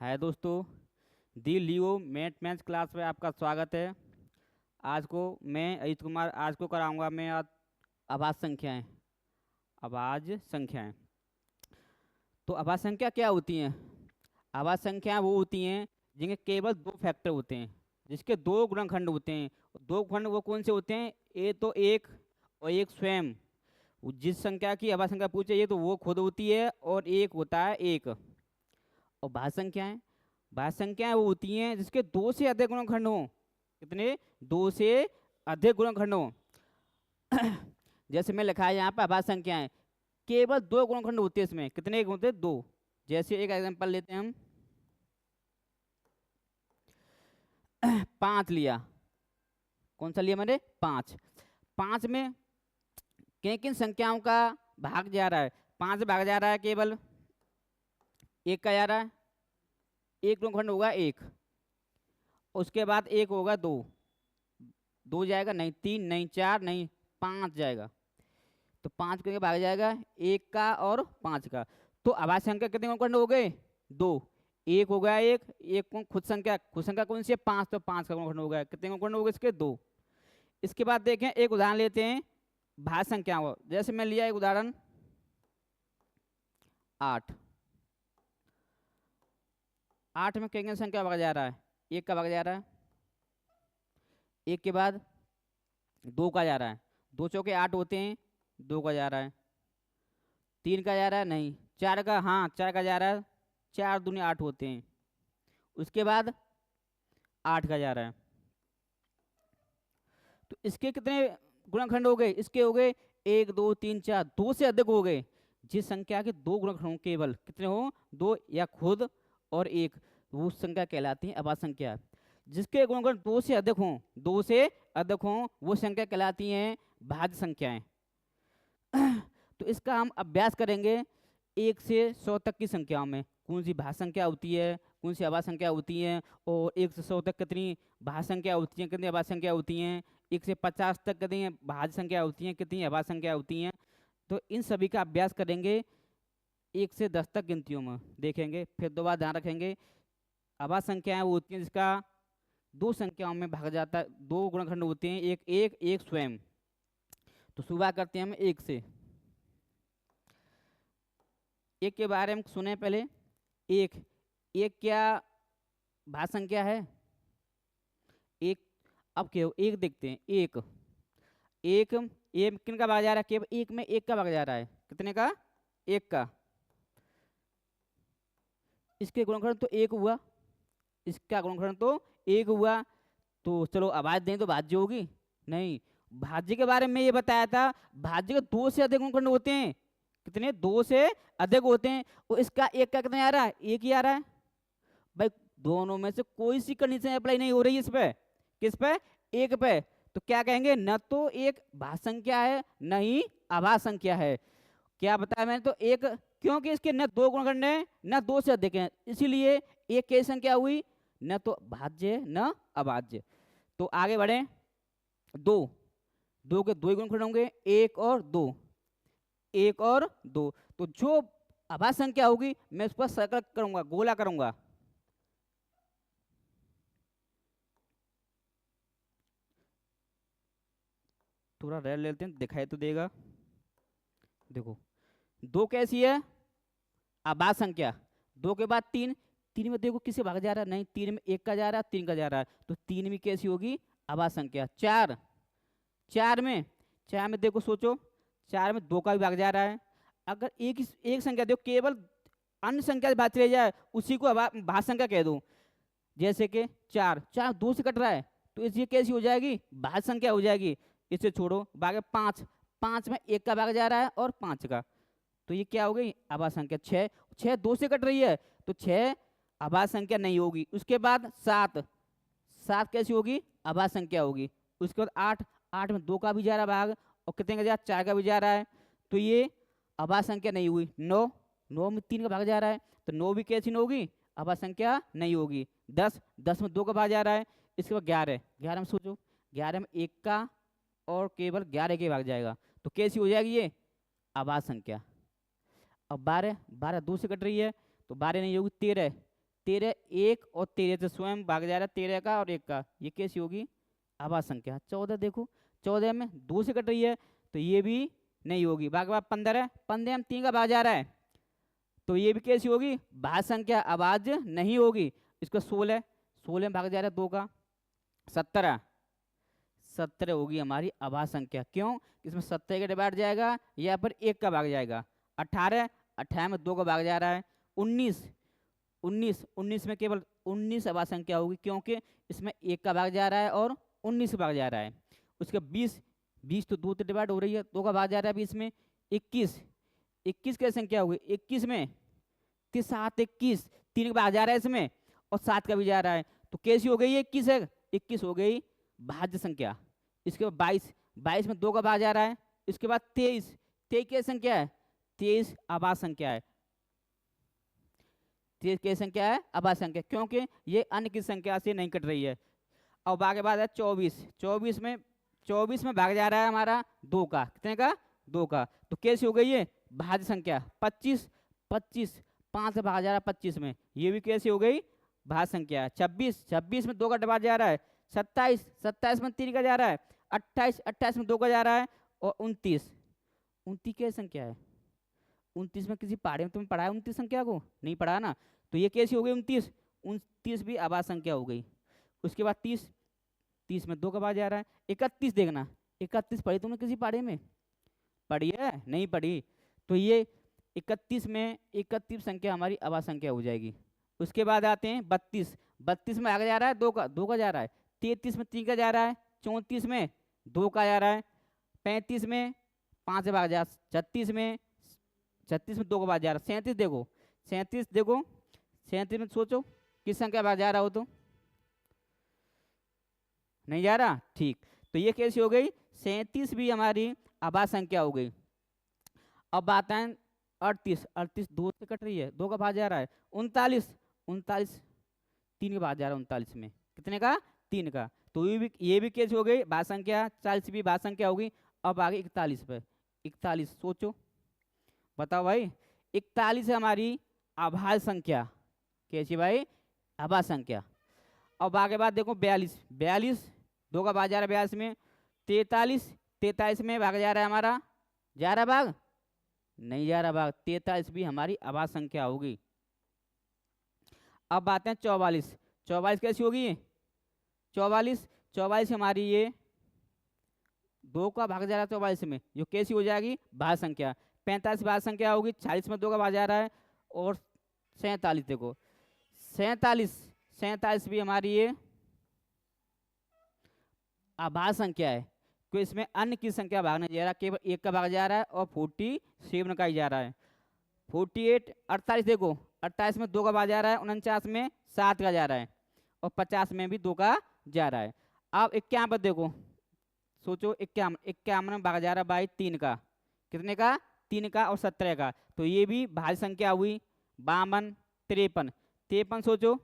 हाय दोस्तों, दी लियो math class में आपका स्वागत है। आज को मैं अजित कुमार आज को कराऊंगा मैं आज आवाज संख्याएं। आवाज संख्याएं। तो आवाज संख्या क्या होती हैं? आवाज संख्या वो होती हैं जिनके केवल दो फैक्टर होते हैं, जिसके दो गुणनखंड होते हैं। दो खंड वो कौन से होते हैं? ए तो एक और एक स्वयं। वो जिस संख्या की आवाज संख्या पूछे ये तो वो खुद होती है और एक होता है एक। और भाज्य संख्याएं, भाज्य संख्याएं वो होती हैं जिसके दो से अधिक गुणनखंड हो। कितने? दो से अधिक गुणनखंड हो। जैसे मैं लिखा है यहाँ पर भाज्य संख्याएं, केवल दो गुणनखंड होते हैं इसमें। कितने होते हैं? दो। जैसे एक एग्जांपल लेते हैं हम। 5 लिया। कौन सा लिया मैंने? 5। 5 में किन किन संख्याओं का भाग जा रहा है? 5 भाग जा रहा है केवल एक का जा रहा है। एक गुणनखंड होगा एक, उसके बाद एक होगा दो। दो जाएगा नहीं, तीन नहीं, चार नहीं, 5 जाएगा। तो 5 के भाग जाएगा एक का और 5 का। तो आवाज संख्या कितने गुणनखंड हो गए? दो। एक हो गया एक, एक खुद संख्या कौन सी है? 5, तो 5 का गुणनखंड हो गया। कितने गुणनखंड हो गए इसके? दो। इसके बाद देखें, एक उदाहरण लेते हैं भाज्य संख्या को। जैसे मैं लिया एक उदाहरण 8। 8 में कितनी संख्या भागा जा रहा है? एक का भागा जा रहा है। एक के बाद दो का जा रहा है। दो चौके 8 होते हैं, दो का जा रहा है। तीन का जा रहा है नहीं। चार का, हाँ 4 का जा रहा है। चार दूनी 8 होते हैं। उसके बाद 8 का जा रहा है। तो इसके कितने गुणनखंड हो गए? इसके हो गए एक दो तीन चार, दो से अधिक हो गए। जिस संख्या के दो गुणनखंड हों, केवल कितने हो? दो या खुद और एक, वो संख्या कहलाती है आवाज संख्या। जिसके गुणनखंड दो से अधिक हों, दो से अधिक हों, वो संख्या कहलाती हैं भाज्य संख्याएं। तो इसका हम अभ्यास करेंगे 1 से 100 तक की संख्याओं में कौन सी भाज्य संख्या होती है, कौन सी आवाज संख्या होती है, और 1 से 100 तक कितनी भाज्य संख्या होती हैं, कितनी आवाज संख्या होती हैं। 1 से 50 तक कितनी भाज्य संख्या होती हैं, कितनी आवाज संख्या होती हैं। तो इन सभी का अभ्यास करेंगे 1 से 10 तक गिनतियों में देखेंगे। फिर दोबारा ध्यान रखेंगे, आवाज संख्याएं वो होती हैं जिसका दो संख्याओं में भागा जाता है, दो गुणनखंड होते हैं, एक एक एक स्वयं। तो शुरुआत करते हैं हम एक से। एक के बारे में सुने पहले। एक, एक क्या भाज्य संख्या है? एक। अब क्या हो? एक देखते हैं। एक, एक, एक किन का भागा जा रहा है? केवल एक में एक का भागा जा रहा है। कितने का? एक का। इसके गुणनखंड तो एक हुआ, इसका गुणनखंड तो एक हुआ। तो चलो आवाज दें तो भाज्य होगी? नहीं। भाज्य के बारे में ये बताया था, भाज्य के दो से अधिक गुणनखंड होते हैं। कितने? दो से अधिक होते हैं। और इसका एक का कितना आ रहा है? एक ही आ रहा है। भाई दोनों में से कोई सी कंडीशन अप्लाई नहीं हो रही इस पे। किस पे? एक पे। तो क्या कहेंगे? न तो एक भाज्य संख्या है, न ही आभाज्य संख्या है। क्या बताया मैंने? तो एक, क्योंकि इसके न दो गुणनखंड है न दो से अधिक है, इसीलिए एक कैसी संख्या हुई? न तो भाज्य न अभाज्य। तो आगे बढ़े। दो, दो के दो ही गुणनखंड होंगे, एक और दो, एक और दो। तो जो अभाज्य संख्या होगी मैं उस पर सर्कल करूंगा, गोला करूंगा। थोड़ा रेड लेते हैं, दिखाई तो देगा। देखो, दो कैसी है? आभाज्य संख्या। दो के बाद तीन, तीन में देखो किसे भाग जा रहा है? नहीं, तीन में एक का जा रहा है, तीन का जा रहा है, तो तीन में कैसी होगी? आभाज्य संख्या। चार, चार में, चार में देखो सोचो, चार में दो का भी भाग जा रहा है। अगर एक संख्या देखो केवल अन्य संख्या से भाग चले जाए, उसी को भाज्य संख्या कह दो। जैसे कि चार, चार दो से कट रहा है, तो इसकी कैसी हो जाएगी? भाज्य संख्या हो जाएगी। इसे छोड़ो, भागे पाँच, पाँच में एक का भाग जा रहा है और पाँच का, तो ये क्या हो गई? आभाज्य संख्या। छः, छः दो से कट रही है, तो छः आभाज्य संख्या नहीं होगी। उसके बाद सात, सात कैसी होगी? आभाज्य संख्या होगी। उसके बाद आठ, आठ में दो का भी जा रहा भाग, और कितने का जा रहा है? चार का भी जा रहा है, तो ये आभाज्य संख्या नहीं हुई। नौ, नौ में तीन का भाग जा रहा है, तो नौ भी कैसी नहीं होगी? आभाज्य संख्या नहीं होगी। दस, दस में दो का भाग जा रहा है। इसके बाद ग्यारह, ग्यारह में सोचो, ग्यारह में एक का और केवल ग्यारह के भाग जाएगा, तो कैसी हो जाएगी? ये आभाज्य संख्या। अब बारह, बारह दो से कट रही है, तो बारह नहीं होगी। तेरह, 13 1 और 13 से स्वयं भाग जा रहा है 13 का और 1 का, ये कैसी होगी आवाज संख्या। 14 देखो 14 में 2 से कट रही है तो ये भी नहीं होगी। भाग बाद 15 है, 15 में 3 का भाग जा रहा है तो ये भी कैसी होगी भाग संख्या, आवाज नहीं होगी। इसका 16 16 में भाग जा रहा है 2 का, 17 17 होगी हमारी आवाज संख्या। क्यों, इसमें 17 का डिवाइड जाएगा या पर 1 का भाग जाएगा। 18 18 में 2 का भाग जा रहा है। 19 19 19 में केवल 19 आवाज संख्या होगी क्योंकि इसमें 1 का भाग जा रहा है और 19 का भाग जा रहा है। उसके 20 20 तो 2 से डिवाइड हो रही है, 2 का भाग जा रहा है 20 में। 21 21 क्या संख्या होगी 21 में 7 21 3 का भाग जा रहा है इसमें और 7 का भी जा रहा है तो कैसी हो गई ये 21 है, 21 हो गई भाज्य संख्या। इसके बाद 22 22 में 2 का भाग जा रहा है। इसके बाद 23 23 क्या संख्या है 23 आवाज संख्या है। 23 क्या संख्या है आवाज संख्या क्योंकि ये अन्य की संख्या से नहीं कट रही है। अब आगे बाद है 24 24 में भाग जा रहा है हमारा 2 का, कितने का 2 का, तो कैसी हो गई ये भाज्य संख्या। 25 25 5 से भाग जा रहा है 25 में, ये भी कैसी हो गई भाज्य संख्या। 26 26 में 2 का डिवाइड जा रहा है। 27 27 में 3 का जा रहा है। 28 28 में 2 का जा रहा है और 29 29 क्या संख्या है 29 में किसी पहाड़ी में तुमने पढ़ा है 29 संख्या को, नहीं पढ़ा ना, तो ये कैसी हो गई 29 29 भी आवाज संख्या हो गई। उसके बाद 30 30 में 2 का भाग जा रहा है। 31 देखना 31 पढ़ी तुमने किसी पहाड़ी में, पढ़ी है नहीं पढ़ी, तो ये 31 में 31 संख्या हमारी आवाज संख्या हो जाएगी। उसके बाद आते हैं 32 32 में आगे जा रहा है 2 का जा रहा है। 33 में 3 का जा रहा है। 34 में 2 का जा रहा है। 35 में 5 से भाग जा, 36 में 2 का भाग जा रहा है। 37 देखो 37 में सोचो किस संख्या भाग जा रहा हो तो नहीं जा रहा, ठीक, तो ये कैसी हो गई 37 भी हमारी आवाज संख्या हो गई। अब बात है 38 38 2 से कट रही है 2 का भाग जा रहा है। 39 39 3 का भाग जा रहा है 39 में, कितने का 3 का, तो ये भी कैसी हो गई भाग संख्या। 40 भी भाग संख्या होगी। अब आगे 41 पे 41 सोचो बताओ भाई 41 है हमारी आभाज्य संख्या, कैसी भाई आभाज्य संख्या। अब आगे बात देखो 42 2 का भाग जा रहा है 42 में। 43 में भाग जा रहा है हमारा, जा रहा भाग नहीं जा रहा भाग, 43 भी हमारी आवाज संख्या होगी। अब बात है 44 कैसी होगी 44 हमारी ये 2 का भाग जा रहा है 44 में, जो कैसी हो जाएगी भाग संख्या। 45 भाग संख्या होगी। 40 में 2 का भाग जा रहा है और 47 देखो 47 भी हमारी ये आभाज्य संख्या है क्योंकि इसमें अन्य की संख्या भागने जा रहा है, केवल 1 का भाग जा रहा है और 47 का ही जा रहा है। 48 48 देखो 28 में 2 का भाग जा रहा है। 49 में 7 का जा रहा है और 50 में भी 2 का जा रहा है। अब 51 देखो सोचो 51 में भाग जा रहा है भाई 3 का, कितने का 3 का और 17 का, तो ये भी भाज्य संख्या हुई। 52 53 सोचो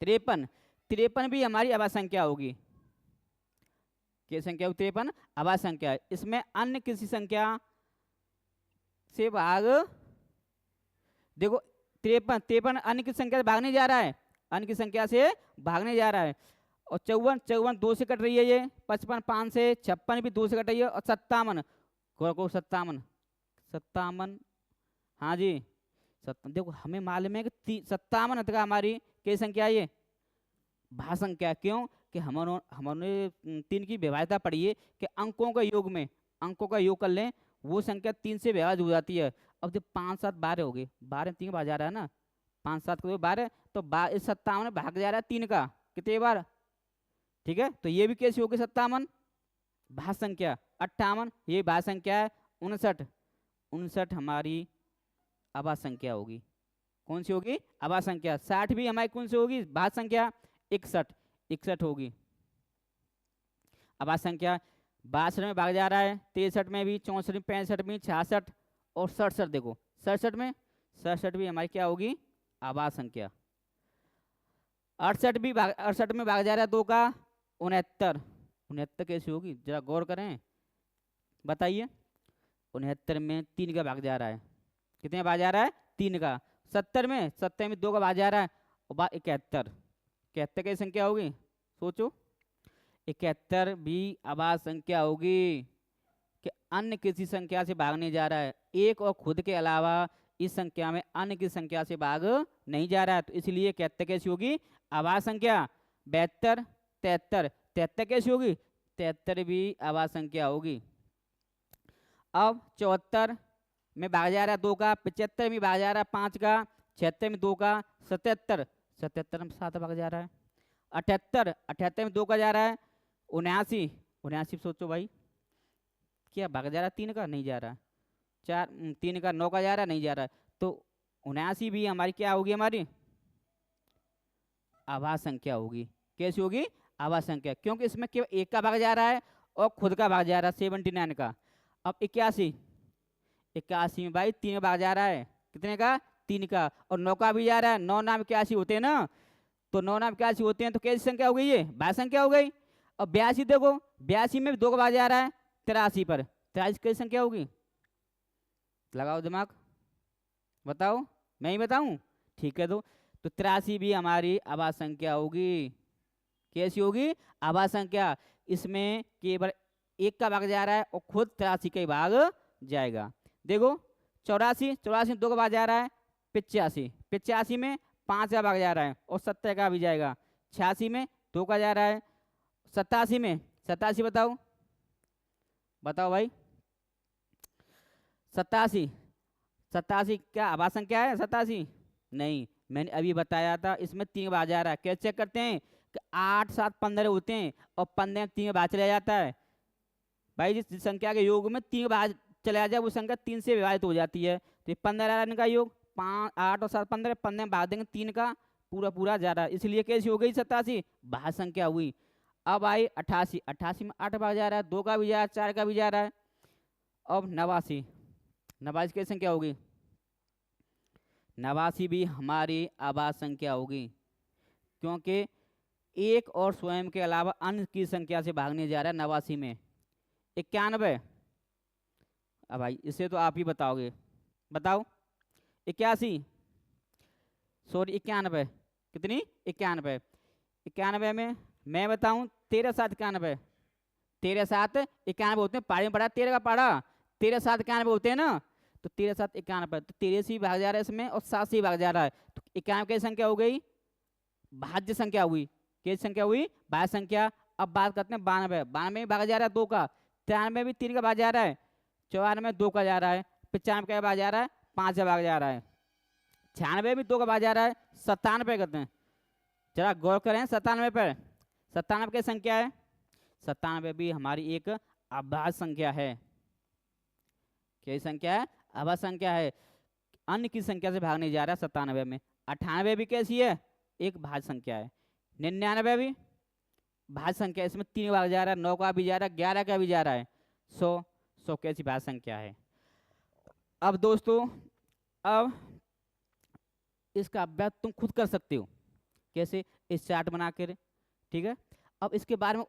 53 भी हमारी आवाज संख्या होगी। क्या संख्या होगी 53 आवाज संख्या है। इसमें अन्य किसी संख्या से भाग देखो 53 अन्य की संख्या से भागने जा रहा है, अन्य की संख्या से भागने जा रहा है। और 54 2 से कट रही है ये। 55 5 से। 56 भी 2 से कट रही है और 57 को 57 हाँ जी 57 देखो हमें मालूम है कि 57 का हमारी क्या संख्या है ये भाग संख्या। क्यों कि हमने 3 की व्यवहार्यता पढ़ी है कि अंकों का योग कर लें वो संख्या 3 से विभाज्य हो जाती है। अब जब 5 7 12 हो गए 12 3 बार जा रहा है ना 5 7 को 12 तो 57 भाग जा रहा है 3 का कितने बार, ठीक है, तो ये भी कैसी होगी 57 भाग संख्या। 58 ये भाग संख्या है। 59 हमारी आवाज संख्या होगी, कौन सी होगी आवाज संख्या। 60 भी हमारी कौन सी होगी भाग संख्या। 61 होगी आवाज संख्या। 62 में भाग जा रहा है। 63 में भी। 64 में 65 में 66 और 67 देखो 67 भी हमारी क्या होगी आवाज संख्या। 68 में भाग जा रहा है 2 का। 69 कैसी होगी जरा गौर करें बताइए। 69 में 3 का भाग जा रहा है, कितने भाग जा रहा है 3 का। 70 में 2 का भाग जा रहा है और बा 71, 71 की संख्या होगी, सोचो 71 भी आवाज संख्या होगी कि अन्य किसी संख्या से भागने जा रहा है, एक और खुद के अलावा इस संख्या में अन्य की संख्या से भाग नहीं जा रहा है, तो इसलिए 71 कैसी होगी आवाज संख्या। 72, 73, 73 कैसी होगी, 73 भी आवाज संख्या होगी। अब 74 में भाग जा रहा है 2 का, 75 में भाग जा रहा है 5 का, 76 में 2 का, 77, 77 में 7 भाग जा रहा है, 78, 78 में 2 का जा रहा है, 79, 79 सोचो भाई क्या भाग जा रहा है 3 का, नहीं जा रहा, 3 का 9 का जा रहा है, नहीं जा रहा है, तो 79 भी हमारी क्या होगी, हमारी आवाज संख्या होगी। कैसी होगी आवाज संख्या, क्योंकि इसमें केवल एक का भाग जा रहा है और खुद का भाग जा रहा है 79 का। अब 81, 81 में भाई 3 का भाग जा रहा है, कितने का 3 का, और 9 का भी जा रहा है, 9 नाम 81 होते हैं ना, तो 9 नाम 81 होते हैं, तो कैसी संख्या हो गई, ये भाग संख्या हो गई। और 82 देखो, 82 में भी 2 का भाग जा रहा है 83 पर, 83 कैसी संख्या होगी, लगाओ दिमाग, बताओ, मैं ही बताऊं, ठीक है। तो 83 भी हमारी आवाज संख्या होगी। कैसी होगी आवाज संख्या, इसमें केवल एक का भाग जा रहा है और खुद 83 का ही भाग जाएगा। देखो 84, 84 में 2 का भाग जा रहा है, 85, 85 में 5 का भाग जा रहा है और 70 का भी जाएगा, 86 में 2 का जा रहा है, 87 में, 87 बताओ, बताओ भाई, 87, 87 क्या आवाज संख्या है 87, नहीं, मैंने अभी बताया था इसमें 3 का भाग जा रहा है। कैसे चेक करते हैं कि 8, 7, 15 होते हैं और 15 में 3 का भाग चला जाता है भाई, जिस संख्या के योग में 3 का भाग चला जाए वो संख्या 3 से विभाजित हो जाती है, तो 15 का योग 5, 8 और 7, 15, 15 में भाग देंगे 3 का पूरा पूरा जा रहा है, इसलिए कैसी हो गई 87 भाग संख्या हुई। अब आई 88, 88 में 8 भाग जा रहा है, 2 का भी जा रहा है, 4 का भी जा रहा है। अब 89, 89 की संख्या होगी, 89 भी हमारी आवाज संख्या होगी, क्योंकि एक और स्वयं के अलावा अन्य की संख्या से भागने जा रहा है 89 में। 91, अब भाई इसे तो आप ही बताओगे, बताओ, 81, सॉरी 91, कितनी 91, 91 में मैं बताऊं 13, 7, 91, 13, 7, 91 होते हैं, पारी में पढ़ा 13 का पढ़ा, 13, 7, 91 होते हैं ना, तो 13, 7, 91, तो 13 से ही भाग जा रहा है इसमें और 7 से ही भाग जा रहा है, तो 91 की संख्या हो गई भाज्य संख्या हुई, कैसी संख्या हुई भाज्य संख्या। अब बात करते हैं 92, 92 में भागा जा रहा है 2 का, 93 में भी 3 का भाग जा रहा है, 94 में 2 का जा रहा है, 95 का भाग जा रहा है 5 का भाग जा रहा है, 96 में 2 का भाग जा रहा है, 97 करते हैं, जरा गौर करें 97 पर, 97 की संख्या है, 97 भी हमारी एक अभाज्य संख्या है। क्या संख्या है अभाज्य संख्या है, अन्य की संख्या से भागने जा रहा है 97 में। 98 भी कैसी है एक भाज्य संख्या है। 99 भी भाज्य संख्या, इसमें 3 भाग जा रहा है, 9 का भी जा रहा है, 11 का भी जा रहा है, 100 कैसी भाज्य संख्या है। अब दोस्तों अब इसका अभ्यास तुम खुद कर सकते हो, कैसे इस चार्ट बना कर, ठीक है। अब इसके बारे में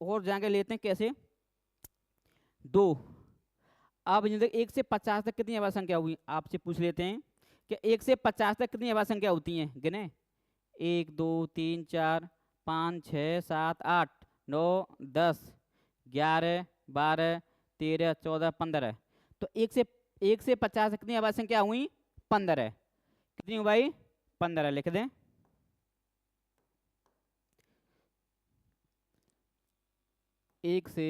और जाके लेते हैं कैसे, 2, अब 1 से 50 तक कितनी आवाज संख्या हुई आपसे पूछ लेते हैं कि 1 से 50 तक कितनी आवाज संख्या होती हैं, गिने 1, 2, 3, 4, 5, 6, 7, 8, 9, 10, 11, 12, 13, 14, 15, तो 1 से 50 तक कितनी आवाज संख्या हुई 15, कितनी हुई भाई 15, लिख दें। एक से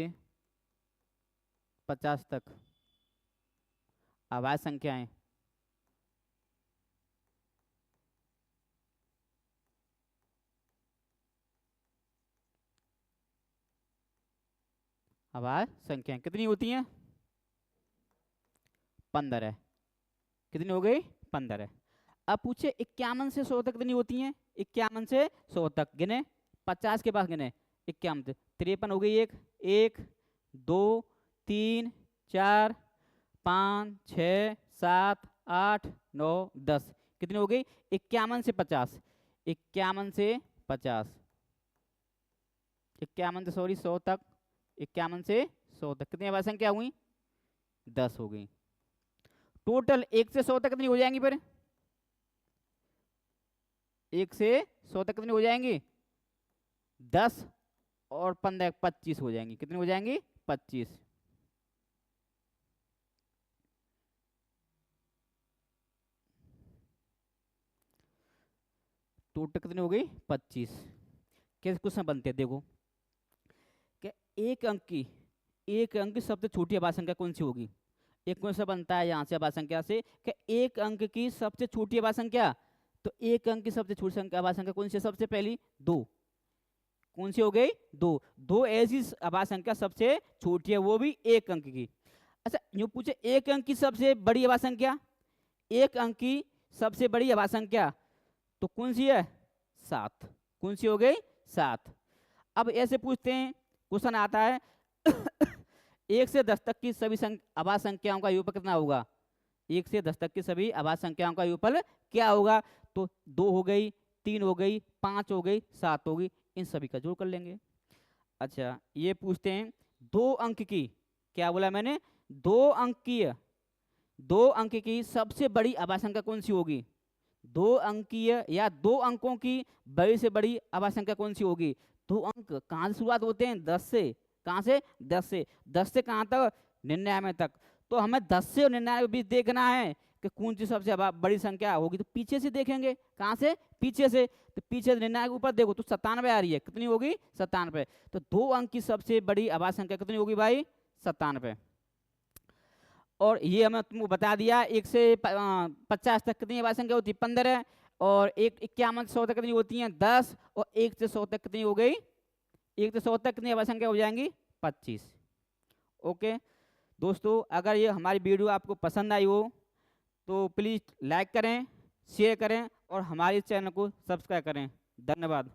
50 तक आवाज संख्याएं, आवाज संख्याएं कितनी होती हैं 15, कितनी हो गई 15। अब पूछे 51 से 100 तक कितनी होती हैं, 51 से 100 तक गिने, 50 के पास गिने, 51 से 53 हो गई, 1, 2, 3, 4, 5, 6, 7, 8, 9, 10, कितनी हो गई 51 से 50, 51 से 50, 51 से सॉरी 100 तक, 51 से 100 तक कितनी आवाज संख्या हुई 10 हो गई। टोटल 1 से 100 तक कितनी हो जाएंगी फिर 1 से 100 तक कितनी हो जाएंगी? 10 और 15 25 हो जाएंगी। कितनी हो जाएंगी? 25। टोटल कितनी हो गई? 25। कैसे क्वेश्चन बनते हैं देखो, कि एक अंक की सबसे छोटी अभाज्य संख्या कौन सी होगी? एक क्वेश्चन बनता है यहाँ से अभाज्य संख्या से कि एक अंक की सबसे छोटी अभाज्य संख्या, तो एक अंक की सबसे छोटी संख्या अभाज्य संख्या कौन सी है? सबसे पहली 2। कौन सी हो गई? 2। 2 ऐसी अभाज्य संख्या सबसे छोटी है, वो भी एक अंक की। अच्छा यूं पूछे एक अंक की सबसे बड़ी अभाज्य संख्या, एक अंक की सबसे बड़ी अभाज्य संख्या तो कौन सी है? 7। कौन सी हो गई? 7। अब ऐसे पूछते हैं, क्वेश्चन आता है 1 से 10 तक की सभी अभाज्य संख्याओं का योगफल कितना होगा? 1 से 10 तक की सभी अभाज्य संख्याओं का योगफल क्या होगा? तो 2 हो गई, 3 हो गई, 5 हो गई, 7 हो गई, इन सभी का जोड़ कर लेंगे। अच्छा ये पूछते हैं 2 अंक की, क्या बोला मैंने? 2 अंक की सबसे बड़ी अभाज्य संख्या कौन सी होगी? 2 अंकीय या 2 अंकों की बड़ी से बड़ी अभाज्य संख्या कौन सी होगी? 2 अंक कहाँ से शुरुआत होते हैं? 10 से। कहाँ से? 10 से। 10 से कहाँ तक? 99 तक। तो हमें 10 से और 99 के बीच देखना है कि कौन सी सबसे बड़ी संख्या होगी, तो पीछे से देखेंगे। कहाँ से? पीछे से। तो पीछे 99 के ऊपर देखो तो 97 आ रही है। कितनी होगी? 97। तो 2 अंक की सबसे बड़ी अभाज्य संख्या कितनी होगी भाई? 97। और ये हमें तुमको बता दिया 1 से 50 तक कितनी अभाज्य संख्या होती है? 15। और 51 से 100 तक कितनी होती हैं? 10। और 1 से 100 तक कितनी हो गई? 1 से 100 तक कितनी अभाज्य संख्या हो जाएंगी? 25। ओके दोस्तों, अगर ये हमारी वीडियो आपको पसंद आई हो तो प्लीज़ लाइक करें, शेयर करें और हमारे चैनल को सब्सक्राइब करें। धन्यवाद।